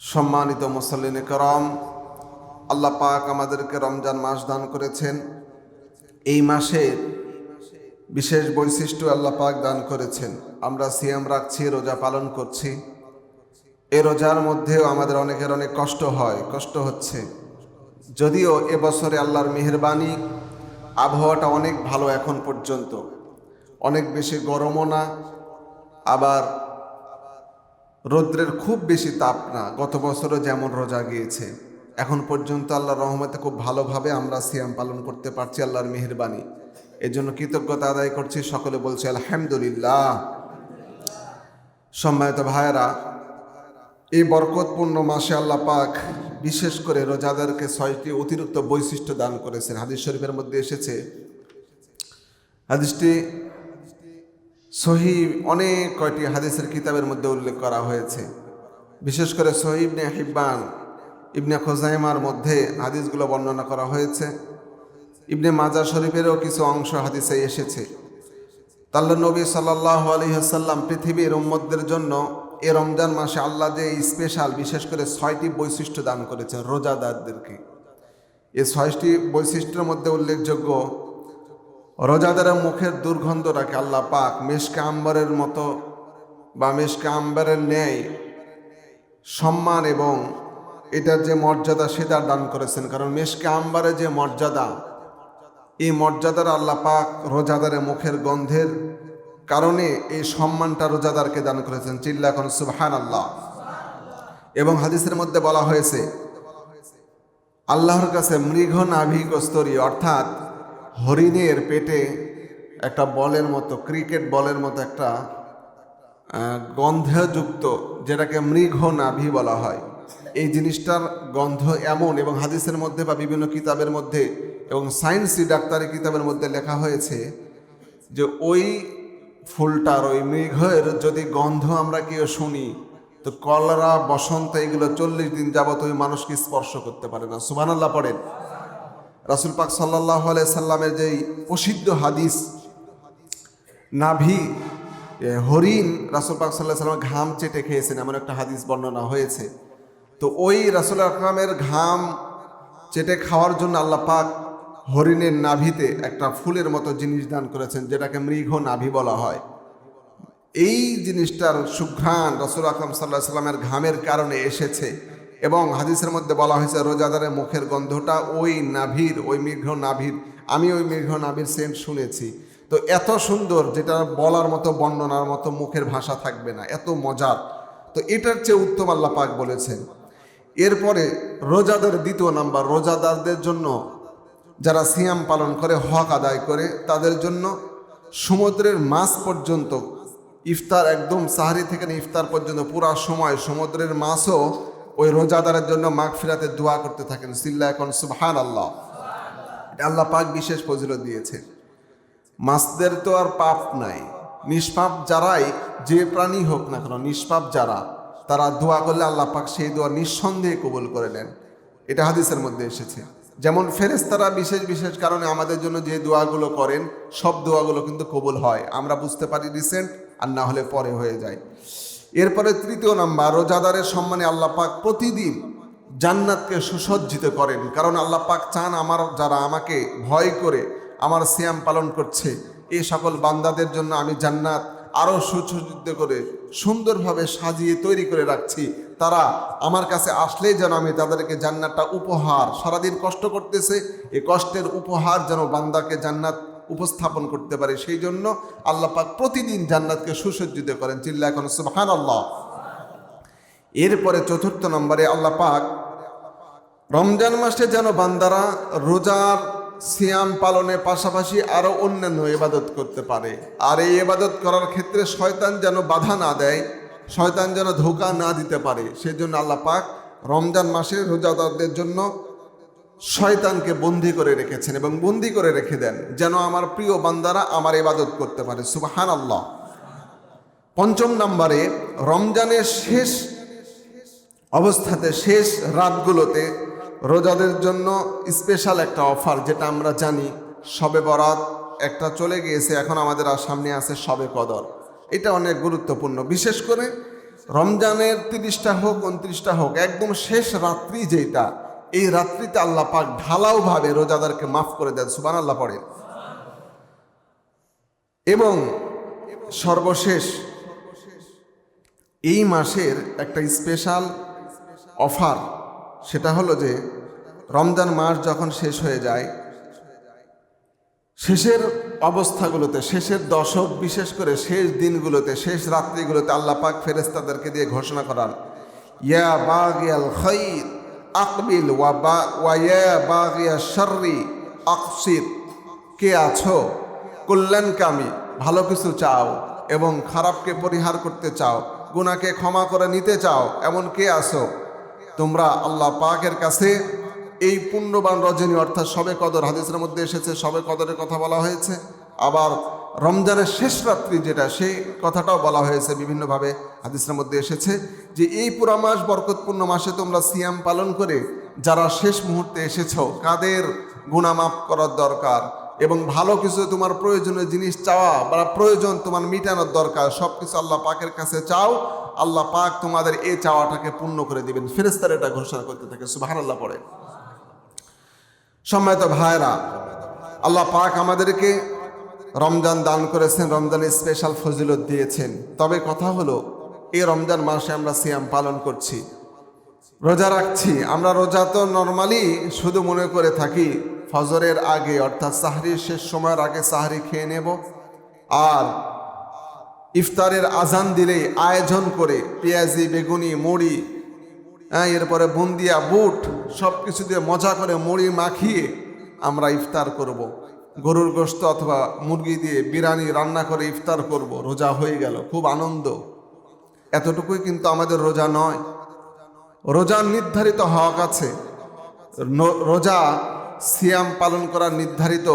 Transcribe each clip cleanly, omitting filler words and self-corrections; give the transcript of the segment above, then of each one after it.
সম্মানিত মুসল্লিনে کرام, আল্লাহ পাক আমাদেরকে রমজান মাস দান করেছেন। এই মাসের বিশেষ বৈশিষ্ট্য আল্লাহ পাক দান করেছেন। আমরা সিয়াম রাখছি, রোজা পালন করছি। এই রোজার মধ্যেও আমাদের অনেকের অনেক কষ্ট হচ্ছে। যদিও এবছরে আল্লাহর মেহেরবানি, আবহাওয়াটা অনেক ভালো এখন পর্যন্ত, অনেক বেশি গরমও না, আবার রৌদ্রের খুব বেশি তাপ না। গত বছরও যেমন রোজা গিয়েছে, এখন পর্যন্ত আল্লাহর রহমতে খুব ভালোভাবে আমরা সিয়াম পালন করতে পারছি, আল্লাহর মেহেরবানি। এর জন্য কৃতজ্ঞতা আদায় করছি। সকলে বলছে আলহামদুলিল্লাহ। সম্মানিত ভাইয়েরা, এই বরকতপূর্ণ মাসে আল্লাহ পাক বিশেষ করে রোজাদারকে 6টি অতিরিক্ত বৈশিষ্ট্য দান করেছেন। হাদিস শরীফের মধ্যে এসেছে, হাদিসটি সহিহ অনেক কয়টি হাদিসের কিতাবের মধ্যে উল্লেখ করা হয়েছে। বিশেষ করে সহিহ ইবনে হিব্বান, ইবনে খুজাইমার মধ্যে হাদিসগুলো বর্ণনা করা হয়েছে। ইবনে মাজাহ শরীফেরও কিছু অংশ হাদিসে এসেছে। আল্লাহর নবী সাল্লাল্লাহু আলাইহি ওয়াসাল্লাম পৃথিবীর উম্মতদের জন্য এই রমজান মাসে আল্লাহ যে স্পেশাল বিশেষ করে 6টি বৈশিষ্ট্য দান করেছেন রোজাদারদেরকে। এই 6টি বৈশিষ্ট্যের মধ্যে উল্লেখযোগ্য, রোজাদারের মুখের দুর্গন্ধটাকে আল্লাহ পাক মেশকে আম্বরের মতো বা মেশকে আম্বরের ন্যায় সম্মান এবং এটার যে মর্যাদা সেটা দান করেছেন। কারণ মেশকে আম্বরের যে মর্যাদা, এই মর্যাদার আল্লাহ পাক রোজাদারের মুখের গন্ধের কারণে এই সম্মানটা রোজাদারকে দান করেছেন। চিল্লা এখন সুবহানাল্লাহ। এবং হাদিসের মধ্যে বলা হয়েছে, আল্লাহর কাছে মৃগ নাভি কস্তরী, অর্থাৎ হরিণের পেটে একটা বলের মতো, ক্রিকেট বলের মতো একটা গন্ধযুক্ত, যেটাকে মৃগ নাভি বলা হয়, এই জিনিসটার গন্ধ এমন। এবং হাদিসের মধ্যে বা বিভিন্ন কিতাবের মধ্যে এবং সায়েন্সি ডাক্তারি কিতাবের মধ্যে লেখা হয়েছে যে ওই ফুলটার, ওই মৃগের যদি গন্ধ আমরা কেউ শুনি, তো কলেরা, বসন্ত, এগুলো 40 দিন যাবত ওই মানুষকে স্পর্শ করতে পারে না। সুবহানাল্লাহ পড়েন। রাসূল পাক সাল্লাল্লাহু আলাইহি সাল্লামের যেই প্রসিদ্ধ হাদিস, নাভি হরিণ রাসূল পাক সাল্লাল্লাহু আলাইহি সাল্লাম ঘাম চেটে খেয়েছেন, এমন একটা হাদিস বর্ণনা হয়েছে। তো ওই রাসূল আকরামের ঘাম চেটে খাওয়ার জন্য আল্লাহ পাক হরিণের নাভিতে একটা ফুলের মতো জিনিস দান করেছেন, যেটাকে মৃগ নাভি বলা হয়। এই জিনিসটার সুঘ্রাণ রাসূল আকরাম সাল্লাল্লাহু আলাইহি সাল্লামের ঘামের কারণে এসেছে। এবং হাদিসের মধ্যে বলা হয়েছে রোজাদারের মুখের গন্ধটা ওই নাভির, ওই মৃগ নাভির, আমি ওই মৃগ নাভির সেন্ট শুনেছি। তো এত সুন্দর, যেটা বলার মতো, বর্ণনার মতো মুখের ভাষা থাকবে না, এত মজার। তো এটার চেয়ে উত্তম আল্লাহ পাক বলেছেন। এরপরে রোজাদার দ্বিতীয় নাম্বার, রোজাদারদের জন্য যারা সিয়াম পালন করে, হক আদায় করে, তাদের জন্য সমুদ্রের মাছ পর্যন্ত, ইফতার একদম সাহারি থেকে ইফতার পর্যন্ত পুরা সময় সমুদ্রের মাছও ওই রোজাদারের জন্য মাগফিরাতের দোয়া করতে থাকেন। সিল্লা এখন সুবহানাল্লাহ। আল্লাহ পাক বিশেষ ফজিলত দিয়েছে। মাছদের তো আর পাপ নাই, নিষ্পাপ যারাই, যে প্রাণী হোক না কেন, নিষ্পাপ যারা, তারা দোয়া করলে আল্লাহ পাক সেই দোয়া নিঃসন্দেহে কবুল করে নেন। এটা হাদিসের মধ্যে এসেছে। যেমন ফেরেশতারা বিশেষ বিশেষ কারণে আমাদের জন্য যে দোয়াগুলো করেন, সব দোয়াগুলো কিন্তু কবুল হয়। আমরা বুঝতে পারি রিসেন্ট, আর না হলে পরে হয়ে যায়। এরপরে তৃতীয় নাম্বার, রোজাদারের সম্মানে আল্লাহ পাক প্রতিদিন জান্নাতকে সুসজ্জিত করেন। কারণ আল্লাহ পাক চান আমার, যারা আমাকে ভয় করে আমার সিয়াম পালন করছে, এই সকল বান্দাদের জন্য আমি জান্নাত আরও সুসজ্জিত করে সুন্দরভাবে সাজিয়ে তৈরি করে রাখছি। তারা আমার কাছে আসলেই যেন আমি তাদেরকে জান্নাতটা উপহার, সারাদিন কষ্ট করতেছে, এই কষ্টের উপহার যেন বান্দাকে জান্নাত উপস্থাপন করতে পারে, সেই জন্য আল্লাহ পাক প্রতিদিন জান্নাতকে সুসজ্জিত করেন। চিল্লা এখন সুবহানাল্লাহ। এরপরে চতুর্থ নম্বরে আল্লাহ পাক রমজান মাসে যেন বান্দারা রোজার সিয়াম পালনের পাশাপাশি আরও অন্যান্য ইবাদত করতে পারে। আর এই ইবাদত করার ক্ষেত্রে শয়তান যেন বাধা না দেয়, শয়তান যেন ধোঁকা না দিতে পারে, সেজন্য আল্লাহ পাক রমজান মাসে রোজাদারদের জন্য শয়তানকে বন্দী করে রেখেছেন এবং বন্দী করে রেখে দেন, যেন আমার প্রিয় বান্দারা আমার ইবাদত করতে পারে। সুবহানাল্লাহ। পঞ্চম নম্বরে, রমজানের শেষ অবস্থাতে, শেষ রাতগুলোতে রোজাদের জন্য স্পেশাল একটা অফার, যেটা আমরা জানি শবে বরাত একটা চলে গিয়েছে, এখন আমাদের আর সামনে আছে শবে কদর। এটা অনেক গুরুত্বপূর্ণ। বিশেষ করে রমজানের 30টা হোক 29টা হোক, একদম শেষ রাত্রি যেটা, এই রাত্রিতে আল্লাহ পাক ঢালাও ভাবে রোজাদারকে মাফ করে দেন, সুবহানাল্লাহ পড়ে। এবং সর্বশেষ এই মাসের একটা স্পেশাল অফার, সেটা হলো যে রমজান মাস যখন শেষ হয়ে যায়, শেষের অবস্থাগুলোতে, শেষের দশক, বিশেষ করে শেষ দিনগুলোতে, শেষ রাত্রিগুলোতে আল্লাহ পাক ফেরেশতাদেরকে দিয়ে ঘোষণা করান, ইয়া বাগিয়াল খাইর আকবিল ওয়া ইয়া বাগিয়াশ শাররি আকসির। কে আছো কল্যাণকামী, ভালো কিছু চাও এবং খারাপকে পরিহার করতে চাও, গুনাহকে ক্ষমা করে নিতে চাও, এমন কে আছো? তোমরা আল্লাহ পাকের কাছে এই পুণ্যবান রজনী অর্থাৎ শবে কদর, হাদিসের মধ্যে এসেছে শবে কদরের কথা বলা হয়েছে, আবার রমজানের শেষ রাত্রি যেটা, সেই কথাটাও বলা হয়েছে বিভিন্নভাবে হাদিসের মধ্যে এসেছে, যে এই পুরা মাস বরকতপূর্ণ মাসে তোমরা সিয়াম পালন করে যারা শেষ মুহূর্তে এসেছো, কাদের গুনাহ মাফ করার দরকার এবং ভালো কিছু তোমার প্রয়োজনীয় জিনিস চাওয়া বা প্রয়োজন তোমার মিটানোর দরকার, সব কিছু আল্লাহ পাকের কাছে চাও, আল্লাহ পাক তোমাদের এই চাওয়াটাকে পূর্ণ করে দিবেন। ফেরেশতারা এটা ঘোষণা করতে থাকে, সুবহানাল্লাহ পড়ে। সম্মানিত ভাইরা, আল্লাহ পাক আমাদেরকে রমজান দান করেছেন, রমজানের স্পেশাল ফজিলত দিয়েছেন। তবে কথা হলো, এই রমজান মাসে আমরা সিয়াম পালন করছি, রোজা রাখছি। আমরা রোজা তো নর্মালি শুধু মনে করে থাকি ফজরের আগে অর্থাৎ সাহরির শেষ সময়ের আগে সাহরি খেয়ে নেব, আর ইফতারের আজান দিলেই আয়োজন করে পেঁয়াজি, বেগুনি, মুড়ি, এরপরে বুন্দিয়া, বুট সব কিছু দিয়ে মজা করে মুড়ি মাখিয়ে আমরা ইফতার করব। গরুর গোশত অথবা মুরগি দিয়ে বিরিয়ানি রান্না করে ইফতার করব, রোজা হয়ে গেল, খুব আনন্দ। এতটুকুই কিন্তু আমাদের রোজা নয়। রোজার নির্ধারিত হক আছে, রোজা সিয়াম পালন করার নির্ধারিত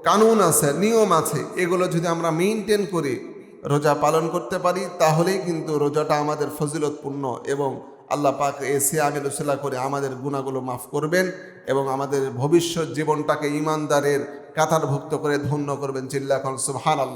কানুন আছে, নিয়ম আছে। এগুলো যদি আমরা মেইনটেইন করি, রোজা পালন করতে পারি, তাহলেই কিন্তু রোজাটা আমাদের ফজিলতপূর্ণ এবং আল্লাহ পাক এই সিয়ামের উসিলা করে আমাদের গুনাহগুলো মাফ করবেন এবং আমাদের ভবিষ্যৎ জীবনটাকে ঈমানদারের কাতারভুক্ত করে ধন্য করবেন। চিল্লা এখন সুবহানাল্লাহ।